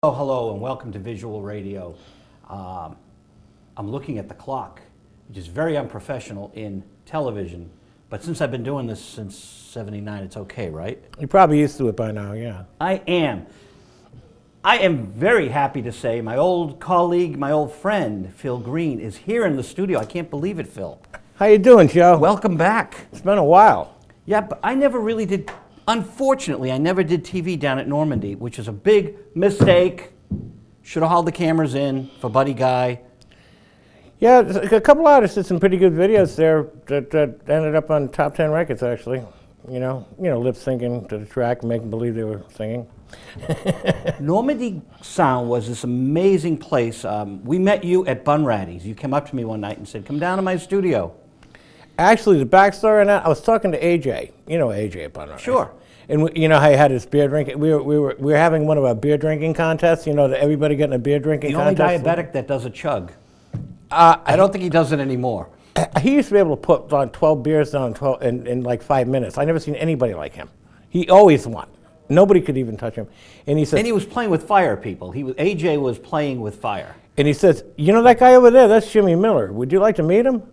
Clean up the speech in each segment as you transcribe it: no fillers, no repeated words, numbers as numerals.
Oh, hello and welcome to Visual Radio. I'm looking at the clock, which is very unprofessional in television, but since I've been doing this since '79, it's okay, right? You're probably used to it by now, yeah. I am. I am very happy to say my old colleague, my old friend, Phil Greene, is here in the studio. I can't believe it, Phil. How you doing, Joe? Welcome back. It's been a while. Yeah, but I never really did. Unfortunately, I never did TV down at Normandy, which is a big mistake. Should have hauled the cameras in for Buddy Guy. Yeah, a couple artists did some pretty good videos there that ended up on top 10 records, actually. You know, lip syncing to the track, making believe they were singing. Normandy Sound was this amazing place. We met you at Bunratty's. You came up to me one night and said, "Come down to my studio." Actually, the backstory on that, I was talking to AJ. You know AJ at Bunratty's. Sure. And you know how he had his beer drinking? We were having one of our beer drinking contests. You know, everybody getting a beer drinking contest. The only diabetic that does a chug. I don't think he does it anymore. He used to be able to put on 12 beers down in like 5 minutes. I never seen anybody like him. He always won. Nobody could even touch him. And he said, and he was playing with fire, people. AJ was playing with fire. And he says, "You know that guy over there? That's Jimmy Miller. Would you like to meet him?"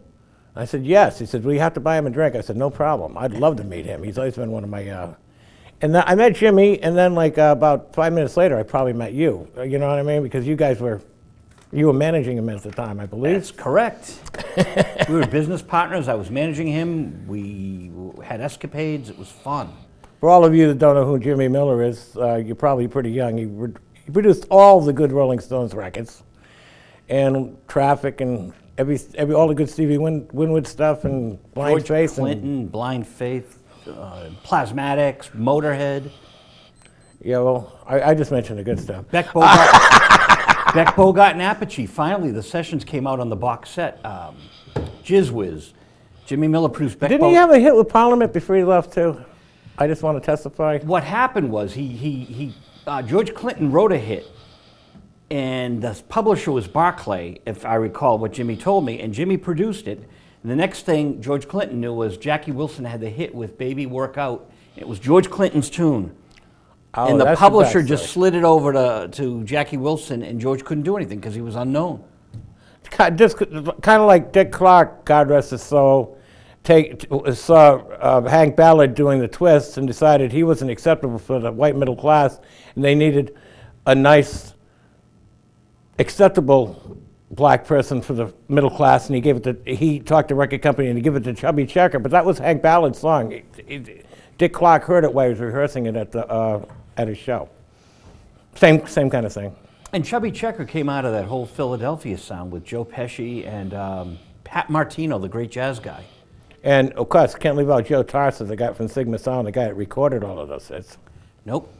I said, "Yes." He said, "Well, you have to buy him a drink." I said, "No problem. I'd love to meet him. He's always been one of my..." And then I met Jimmy, and then like about 5 minutes later, I probably met you. You know what I mean? Because you were managing him at the time, I believe. That's correct. We were business partners. I was managing him. We had escapades. It was fun. For all of you that don't know who Jimmy Miller is, you're probably pretty young. He produced all the good Rolling Stones records, and Traffic, and all the good Stevie Winwood stuff, and Blind Faith, Clinton, Blind Faith, Plasmatics, Motorhead. Yeah, well, I just mentioned the good stuff. Beck Bogart and Apogee. Finally, the sessions came out on the box set. Jizz Whiz. Jimmy Miller produced Beck. Didn't he have a hit with Parliament before he left too? I just want to testify. What happened was George Clinton wrote a hit, and the publisher was Barclay, if I recall what Jimmy told me, and Jimmy produced it. And the next thing George Clinton knew was Jackie Wilson had the hit with Baby Work Out. It was George Clinton's tune. Oh, and the publisher just slid it over to Jackie Wilson, and George couldn't do anything because he was unknown. Just kind of like Dick Clark, God rest his soul, saw Hank Ballard doing the Twist and decided he wasn't acceptable for the white middle class, and they needed a nice, acceptable black person for the middle class, and he talked to the record company and he gave it to Chubby Checker, but that was Hank Ballard's song. Dick Clark heard it while he was rehearsing it at his show. Same kind of thing. And Chubby Checker came out of that whole Philadelphia sound with Joe Pesci and Pat Martino, the great jazz guy. And of course, can't leave out Joe Tarsa, the guy from Sigma Sound, the guy that recorded all of those hits. Nope.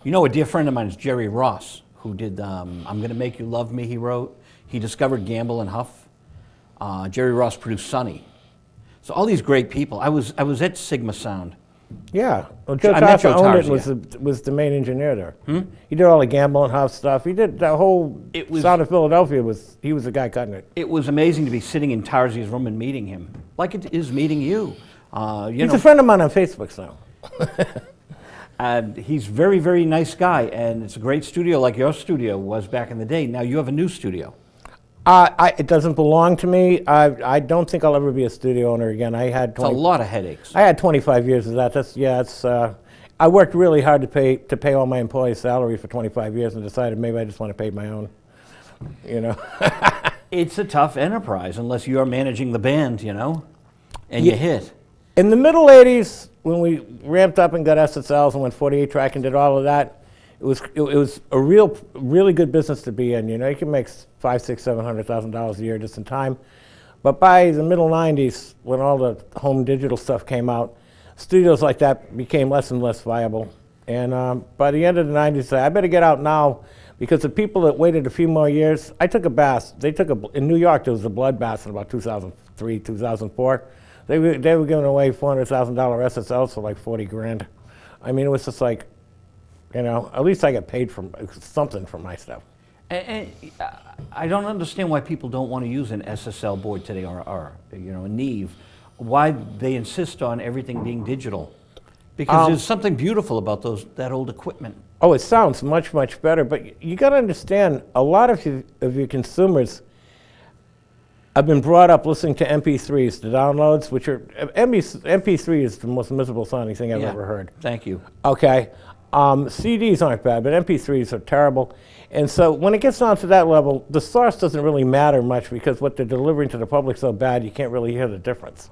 You know, a dear friend of mine is Jerry Ross, who did I'm Gonna Make You Love Me, he wrote. He discovered Gamble and Huff. Jerry Ross produced Sonny. So all these great people. I was at Sigma Sound. Yeah, well, Joe Tarsa owned it, was the main engineer there. He did all the Gamble and Huff stuff. He did the whole Sound of Philadelphia. He was the guy cutting it. It was amazing to be sitting in Tarzi's room and meeting him, like it is meeting you. He's a friend of mine on Facebook, so. He's a very, very nice guy, and it's a great studio like your studio was back in the day. Now you have a new studio. It doesn't belong to me. I don't think I'll ever be a studio owner again. It's a lot of headaches. I had 25 years of that. I worked really hard to pay all my employees' salary for 25 years and decided maybe I just want to pay my own. You know. It's a tough enterprise unless you're managing the band, you know, and you hit. In the middle 80s, when we ramped up and got SSLs and went 48 track and did all of that, it was a really good business to be in. You know, you can make $500,000, $600,000, $700,000 a year just in time. But by the middle 90s, when all the home digital stuff came out, studios like that became less and less viable. And by the end of the 90s, I said, I better get out now, because the people that waited a few more years, I took a bath. In New York, there was a bloodbath in about 2003, 2004. They were giving away $400,000 SSLs for like 40 grand. I mean, it was just like, you know, at least I got paid for something for my stuff. And I don't understand why people don't want to use an SSL board today, or you know, a Neve. Why they insist on everything being digital? Because there's something beautiful about that old equipment. Oh, it sounds much, much better, but you got to understand, a lot of your consumers have been brought up listening to MP3s, the downloads, which are, MP3 is the most miserable sounding thing I've ever heard. Thank you. Okay. CDs aren't bad, but MP3s are terrible. And so when it gets down to that level, the source doesn't really matter much because what they're delivering to the public is so bad, you can't really hear the difference.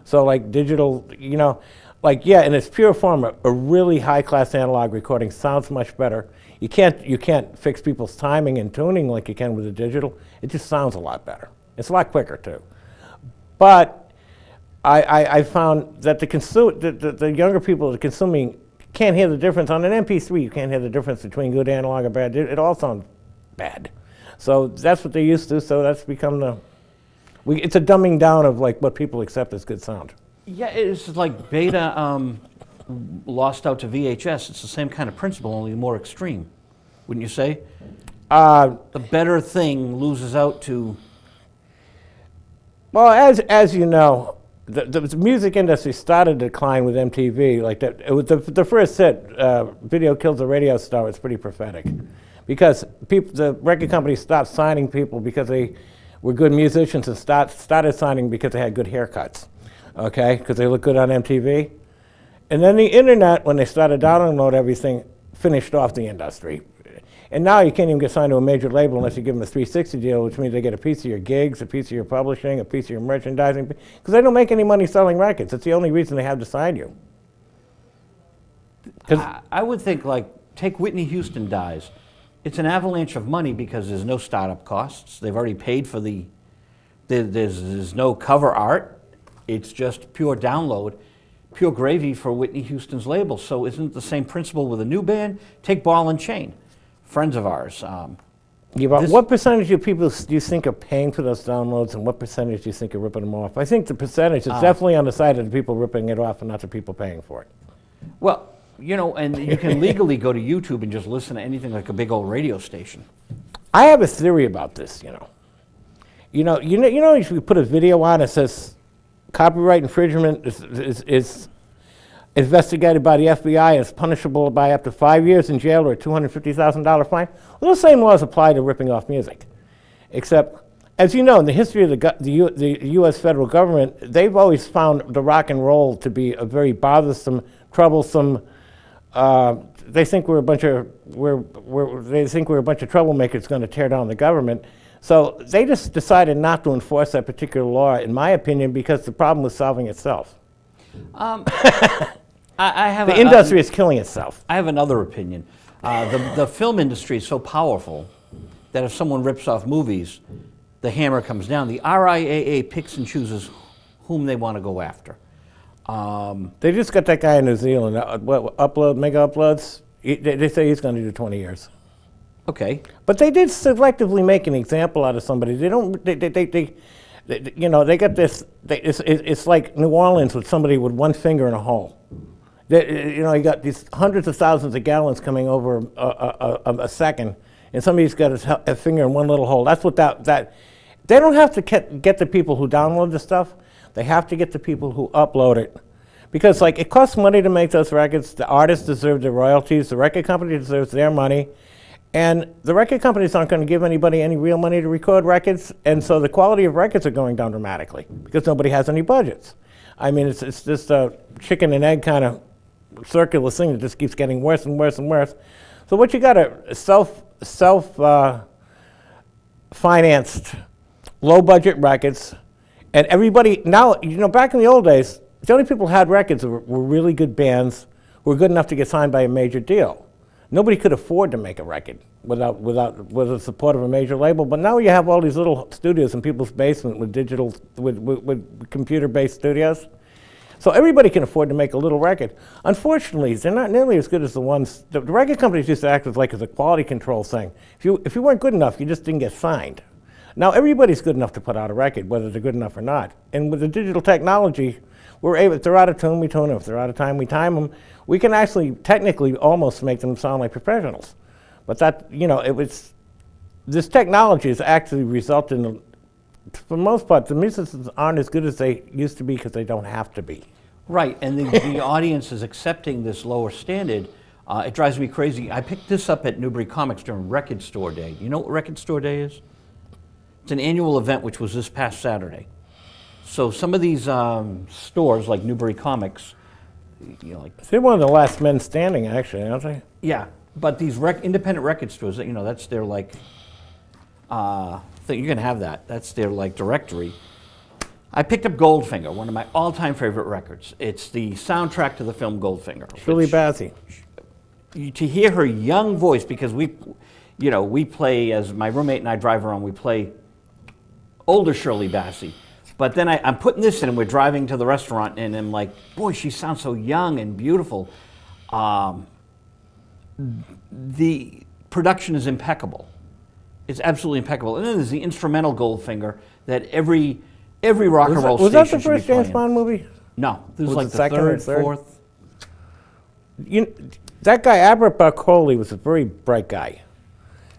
So like digital, you know, like, yeah, in its pure form, a really high-class analog recording sounds much better. You can't fix people's timing and tuning like you can with the digital. It just sounds a lot better. It's a lot quicker, too. But I found that the younger people that are consuming can't hear the difference. On an MP3, you can't hear the difference between good analog and bad. It all sounds bad. So that's what they're used to, so that's become it's a dumbing down of like what people accept as good sound. Yeah, it's like beta lost out to VHS. It's the same kind of principle, only more extreme, wouldn't you say? The better thing loses out to... Well, as you know, the music industry started to decline with MTV. Like that, it was the first hit, "Video Kills the Radio Star," was pretty prophetic, because the record companies stopped signing people because they were good musicians and started signing because they had good haircuts, okay, because they looked good on MTV. And then the internet, when they started to download everything, finished off the industry. And now you can't even get signed to a major label unless you give them a 360 deal, which means they get a piece of your gigs, a piece of your publishing, a piece of your merchandising, because they don't make any money selling records. It's the only reason they have to sign you. I would think, like, take Whitney Houston dies. It's an avalanche of money because there's no startup costs. They've already paid for there's no cover art. It's just pure download, pure gravy for Whitney Houston's label. So isn't it the same principle with a new band? Take Ball and Chain. Friends of ours. Yeah, but what percentage of people do you think are paying for those downloads, and what percentage do you think are ripping them off? I think the percentage is definitely on the side of the people ripping it off and not the people paying for it. Well, you know, and you can legally go to YouTube and just listen to anything like a big old radio station. I have a theory about this, you know. You know, if you put a video on that says copyright infringement is investigated by the FBI and is punishable by up to 5 years in jail or a $250,000 fine. Well, those same laws apply to ripping off music. Except, as you know, in the history of the U.S. federal government, they've always found the rock and roll to be a very bothersome, troublesome. They think we're a bunch of troublemakers going to tear down the government. So they just decided not to enforce that particular law, in my opinion, because the problem was solving itself. The industry is killing itself. I have another opinion. The film industry is so powerful that if someone rips off movies, the hammer comes down. The RIAA picks and chooses whom they want to go after. They just got that guy in New Zealand, Mega Uploads. They say he's going to do 20 years. Okay. But they did selectively make an example out of somebody. They don't. You know, they got this. It's like New Orleans with somebody with one finger in a hole. You know, you got these hundreds of thousands of gallons coming over a second, and somebody's got a finger in one little hole. That's what that. They don't have to get the people who download the stuff. They have to get the people who upload it, because like it costs money to make those records. The artists deserve their royalties. The record company deserves their money. And the record companies aren't going to give anybody any real money to record records, and so the quality of records are going down dramatically because nobody has any budgets. I mean, it's just a chicken and egg kind of circular thing that just keeps getting worse and worse and worse. So what you got are self-financed, low-budget records, and everybody now, you know, back in the old days, the only people who had records were really good bands who were good enough to get signed by a major deal. Nobody could afford to make a record with the support of a major label. But now you have all these little studios in people's basement with with computer-based studios. So everybody can afford to make a little record. Unfortunately, they're not nearly as good as the ones. The record companies used to act as a quality control thing. If you weren't good enough, you just didn't get signed. Now everybody's good enough to put out a record, whether they're good enough or not. And with the digital technology, we're able. If they're out of tune, we tune them. If they're out of time, we time them. We can actually technically almost make them sound like professionals. But that, you know, this technology has actually resulted in, for the most part, the musicians aren't as good as they used to be because they don't have to be. Right, and the audience is accepting this lower standard It drives me crazy. I picked this up at Newbury Comics during Record Store Day. You know what Record Store Day is? It's an annual event which was this past Saturday. So some of these stores like Newbury Comics, you know, like They're one of the last men standing, actually, aren't they? yeah, but these independent record stores, you know, that's their like thing. You can have that. That's their like directory. I picked up Goldfinger, one of my all-time favorite records. It's the soundtrack to the film Goldfinger. Shirley Bassey. To hear her young voice, because we play, as my roommate and I drive around, we play older Shirley Bassey. But then I'm putting this in, and we're driving to the restaurant, and I'm like, boy, she sounds so young and beautiful. The production is impeccable. It's absolutely impeccable. And then there's the instrumental Goldfinger that every rock and roll was station that the first James Bond movie? No, this was like the second or third, fourth. That guy, Albert Broccoli, was a very bright guy.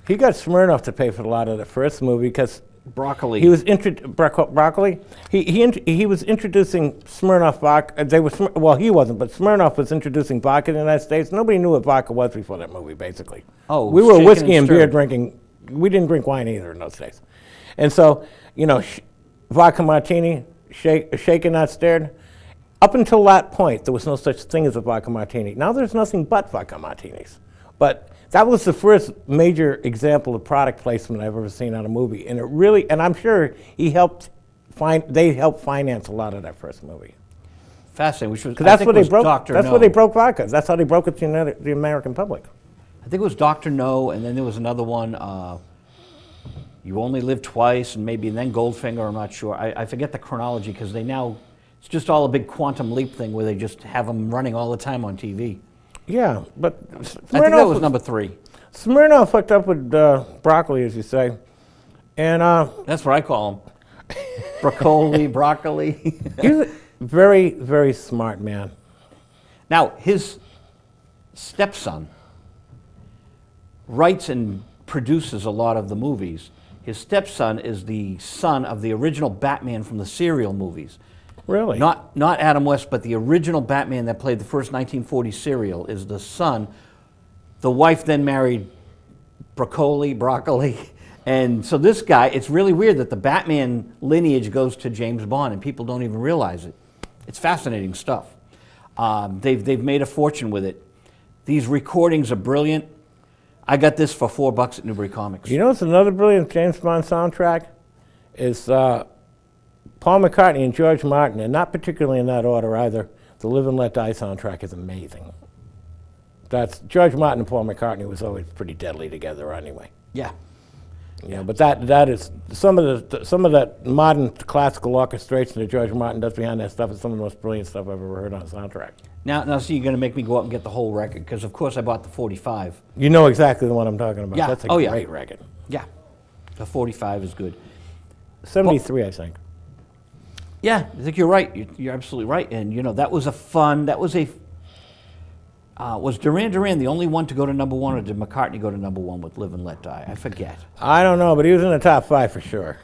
He got Smirnoff to pay for a lot of the first movie because Broccoli. he was Broccoli. He was introducing Smirnoff vodka. Well, he wasn't, but Smirnoff was introducing vodka in the United States. Nobody knew what vodka was before that movie, basically. Oh, we were shaken whiskey and beer stirred. drinking. We didn't drink wine either in those days, and so vodka martini, shaken not stirred. Up until that point, there was no such thing as a vodka martini. Now there's nothing but vodka martinis. But that was the first major example of product placement I've ever seen on a movie. And it really, and I'm sure they helped finance a lot of that first movie. Fascinating. Which was, Because that's I think what it they was broke. Dr. That's No. what they broke vodka. That's how they broke it to the American public. I think it was Dr. No, and then there was another one, You Only Live Twice, and then Goldfinger, I'm not sure. I forget the chronology because it's just all a big quantum leap thing where they just have them running all the time on TV. Yeah, but I think that was number 3. Smirnoff hooked up with Broccoli, as you say, and That's what I call him. Broccoli. he's a very, very smart man. Now, his stepson writes and produces a lot of the movies. His stepson is the son of the original Batman from the serial movies. Really? Not Adam West, but the original Batman that played the first 1940 serial is the son. The wife then married Broccoli. And so this guy, it's really weird that the Batman lineage goes to James Bond and people don't even realize it. It's fascinating stuff. They've made a fortune with it. These recordings are brilliant. I got this for $4 at Newbury Comics. You know what's another brilliant James Bond soundtrack? Is Paul McCartney and George Martin, and not particularly in that order either. The Live and Let Die soundtrack is amazing. That's George Martin and Paul McCartney was always pretty deadly together anyway. Yeah. But that is some of that modern classical orchestration that George Martin does behind that stuff is some of the most brilliant stuff I've ever heard on a soundtrack. Now see, you're going to make me go out and get the whole record because, of course, I bought the 45. You know exactly the one I'm talking about. Yeah. That's a Oh, yeah. great record. Yeah, the 45 is good. 73, I think. Yeah, I think you're right. You're absolutely right. And that was a fun. That was was Duran Duran the only one to go to number 1, or did McCartney go to number 1 with Live and Let Die? I forget. I don't know, but he was in the top 5 for sure.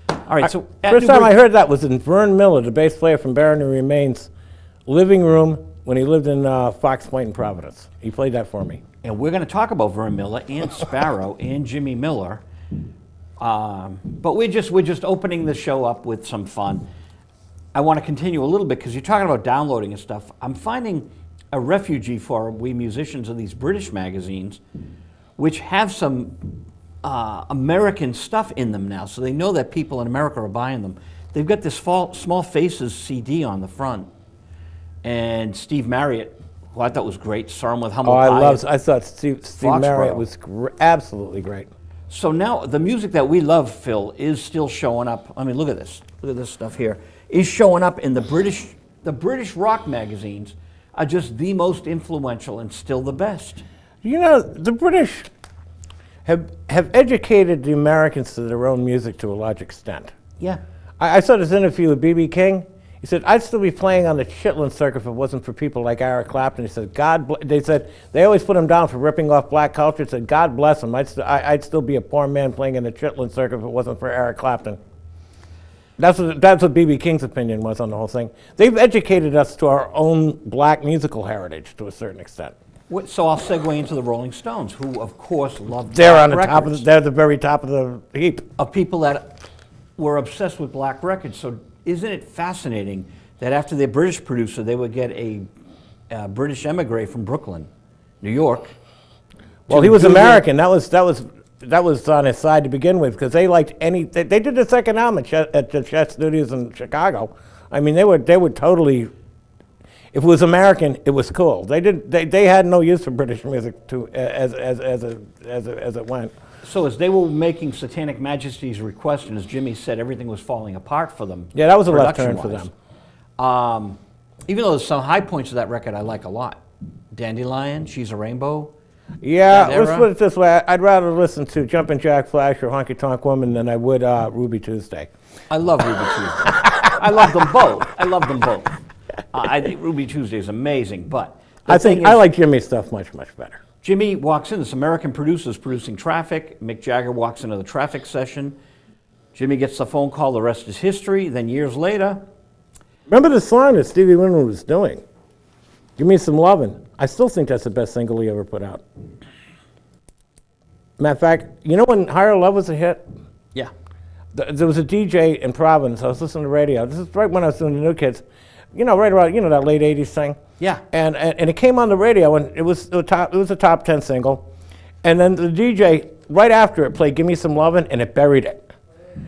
All right, so First time I heard that was in Vern Miller, the bass player from Barony Remains' living room when he lived in Fox Point in Providence. He played that for me. And we're going to talk about Vern Miller and Sparrow and Jimmy Miller, but we're just opening the show up with some fun. I want to continue a little bit because you're talking about downloading and stuff. I'm finding a refugee for we musicians of these British magazines, which have some American stuff in them now, so they know that people in America are buying them. They've got this Small Faces CD on the front, and Steve Marriott, who I thought was great, saw him with Humble Pie. I thought Steve Marriott was absolutely great. So now the music that we love, Phil, is still showing up. I mean, look at this. Look at this stuff here. Is showing up in the British rock magazines are just the most influential and still the best. The British have educated the Americans to their own music to a large extent. Yeah. I saw this interview with B.B. King. He said, I'd still be playing on the Chitlin circuit if it wasn't for people like Eric Clapton. He said, they said, they always put him down for ripping off black culture. He said, God bless him. I'd still be a poor man playing in the Chitlin circuit if it wasn't for Eric Clapton. That's what B.B. King's opinion was on the whole thing. They've educated us to our own black musical heritage to a certain extent. So I'll segue into the Rolling Stones, who, of course, loved They're black on the top records. of they're the very top of the heap. Of people that were obsessed with black records. So isn't it fascinating that after their British producer, they would get a British emigre from Brooklyn, New York. Well, he was American. That was on his side to begin with, because they liked any. They did the second album at the Chet Studios in Chicago. I mean, they were totally. If it was American, it was cool. They had no use for British music as it went. So as they were making Satanic Majesty's request, and as Jimmy said, everything was falling apart for them. Yeah, that was a left turn for them. Even though there's some high points of that record I like a lot. Dandelion, She's a Rainbow. Yeah, let's put it this way. I'd rather listen to Jumpin' Jack Flash or Honky Tonk Woman than I would Ruby Tuesday. I love Ruby Tuesday. I love them both. I love them both. I think Ruby Tuesday is amazing, but I like Jimmy's stuff much better. Jimmy walks in, this American producer is producing Traffic. Mick Jagger walks into the Traffic session. Jimmy gets the phone call, the rest is history. Then years later... Remember the song that Stevie Wonder was doing? Give Me Some Lovin'. I still think that's the best single he ever put out. Matter of fact, you know when Higher Love was a hit? Yeah. There was a DJ in Providence. I was listening to radio. This is right when I was doing the New Kids. You know, right around, that late 80s thing? Yeah. And it came on the radio, and it was a top 10 single. And then the DJ, right after it, played Give Me Some Lovin', and it buried it.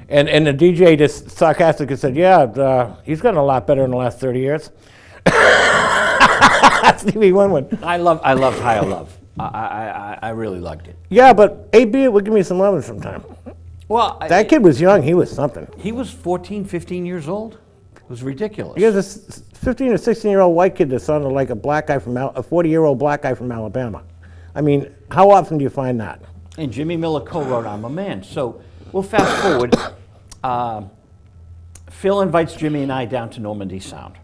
And the DJ just sarcastically said, yeah, he's gotten a lot better in the last 30 years. Stevie Wonder. I loved Higher Love. I really liked it. Yeah, but A.B. would give me some loving sometime. Well, that kid was young. He was something. He was 14, 15 years old. It was ridiculous. He was a 15 or 16-year-old white kid that sounded like a black guy from a 40-year-old black guy from Alabama. I mean, how often do you find that? And Jimmy Miller co-wrote I'm a Man. So we'll fast forward. Phil invites Jimmy and I down to Normandy Sound.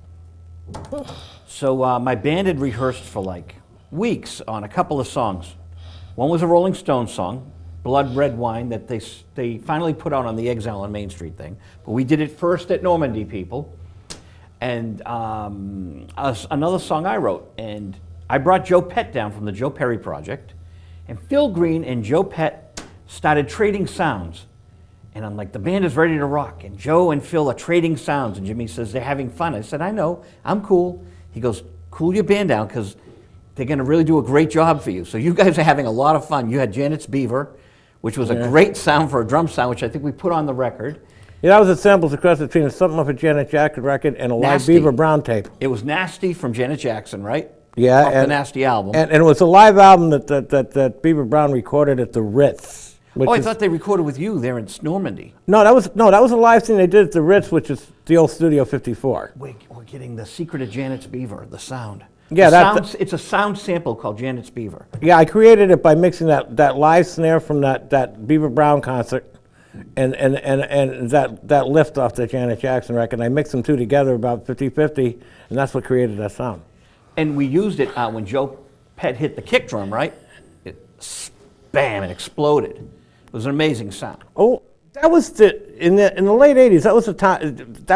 So my band had rehearsed for like weeks on a couple of songs. One was a Rolling Stones song, Blood Red Wine, that they finally put out on the Exile on Main Street thing. But we did it first at Normandy, people. And another song I wrote. And I brought Joe Pett down from the Joe Perry Project. And Phil Greene and Joe Pett started trading sounds. And I'm like, the band is ready to rock. And Joe and Phil are trading sounds. And Jimmy says, they're having fun. I said, I know, I'm cool. He goes, cool your band down, because they're going to really do a great job for you. So you guys are having a lot of fun. You had Janet's Beaver, which was a great sound for a drum sound, which I think we put on the record. Yeah, that was a samples across between something off a Janet Jackson record and a live Beaver Brown tape. It was Nasty from Janet Jackson, right? Yeah. Off the Nasty album. And it was a live album that Beaver Brown recorded at the Ritz. Oh, I thought they recorded with you there in Normandy. No, that was a live thing they did at the Ritz, which is the old Studio 54. We're getting the secret of Janet's Beaver, the sound. Yeah, it's a sound sample called Janet's Beaver. Yeah, I created it by mixing that live snare from that Beaver Brown concert and that lift off the Janet Jackson record. I mixed them two together about 50-50, and that's what created that sound. And we used it when Joe Pett hit the kick drum, right? Bam, it exploded. It was an amazing sound. Oh, that was in the late 80s. That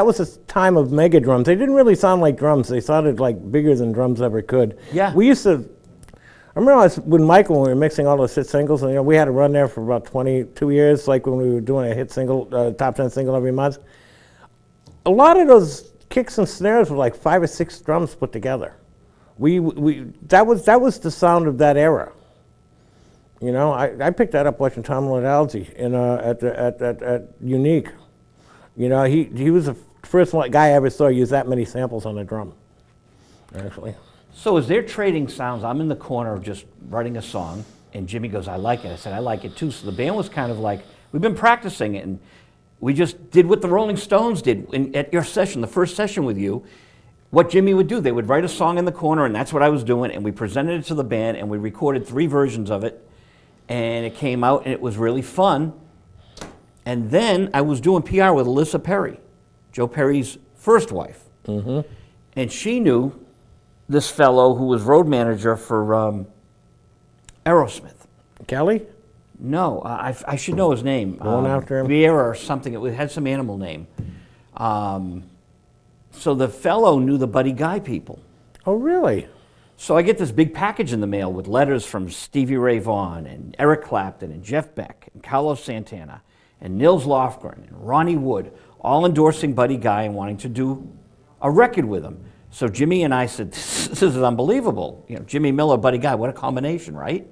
was a time of mega drums. They didn't really sound like drums. They sounded like bigger than drums ever could. Yeah. We used to. I remember with Michael when we were mixing all those hit singles, and we had to run there for about 22 years, like when we were doing a hit single, top 10 single every month. A lot of those kicks and snares were like 5 or 6 drums put together. That was the sound of that era. You know, I picked that up watching Tom Lidalzi at Unique. You know, he was the first guy I ever saw use that many samples on a drum, actually. So as they're trading sounds, I'm in the corner just writing a song, and Jimmy goes, I like it. I said, I like it too. So the band was kind of like, we've been practicing it, and we just did what the Rolling Stones did at your session, the first session with you. What Jimmy would do, they would write a song in the corner, and that's what I was doing, and we presented it to the band, and we recorded 3 versions of it. And it came out, and it was really fun. And then I was doing PR with Alyssa Perry, Joe Perry's first wife. Mm-hmm. And she knew this fellow who was road manager for Aerosmith. Kelly? No, I should know his name. Going after him? Vieira or something. It had some animal name. So the fellow knew the Buddy Guy people. Oh, really? So I get this big package in the mail with letters from Stevie Ray Vaughan and Eric Clapton and Jeff Beck and Carlos Santana and Nils Lofgren and Ronnie Wood, all endorsing Buddy Guy and wanting to do a record with him. So Jimmy and I said, this is unbelievable. You know, Jimmy Miller, Buddy Guy, what a combination, right?